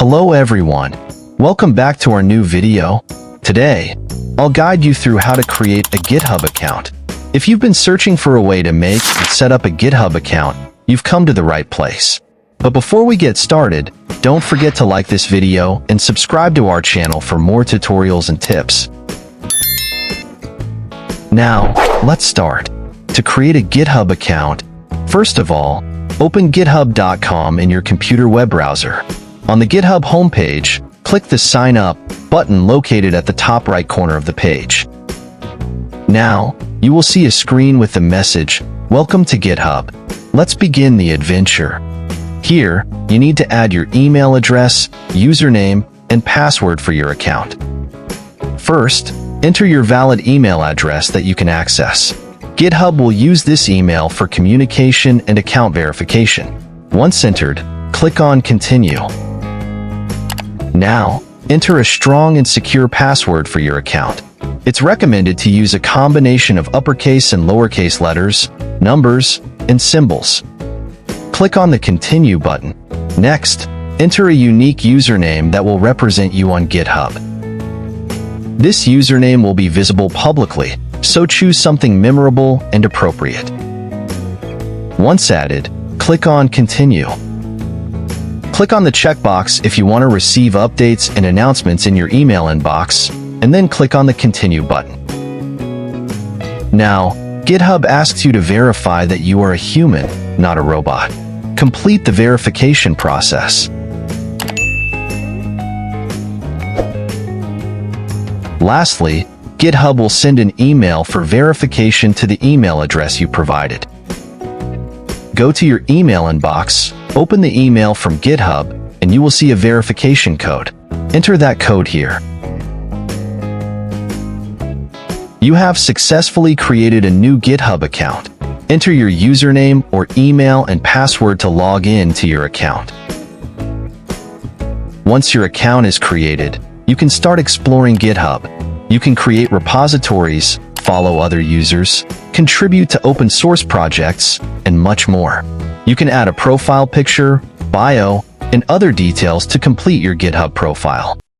Hello everyone, welcome back to our new video. Today, I'll guide you through how to create a GitHub account. If you've been searching for a way to make and set up a GitHub account, you've come to the right place. But before we get started, don't forget to like this video and subscribe to our channel for more tutorials and tips. Now, let's start. To create a GitHub account, first of all, open github.com in your computer web browser. On the GitHub homepage, click the Sign Up button located at the top right corner of the page. Now, you will see a screen with the message, "Welcome to GitHub. Let's begin the adventure." Here, you need to add your email address, username, and password for your account. First, enter your valid email address that you can access. GitHub will use this email for communication and account verification. Once entered, click on Continue. Now, enter a strong and secure password for your account. It's recommended to use a combination of uppercase and lowercase letters, numbers, and symbols. Click on the Continue button. Next, enter a unique username that will represent you on GitHub. This username will be visible publicly, so choose something memorable and appropriate. Once added, click on Continue. Click on the checkbox if you want to receive updates and announcements in your email inbox, and then click on the Continue button. Now, GitHub asks you to verify that you are a human, not a robot. Complete the verification process. Lastly, GitHub will send an email for verification to the email address you provided. Go to your email inbox, open the email from GitHub, and you will see a verification code. Enter that code here. You have successfully created a new GitHub account. Enter your username or email and password to log in to your account. Once your account is created, you can start exploring GitHub. You can create repositories, follow other users, contribute to open source projects, and much more. You can add a profile picture, bio, and other details to complete your GitHub profile.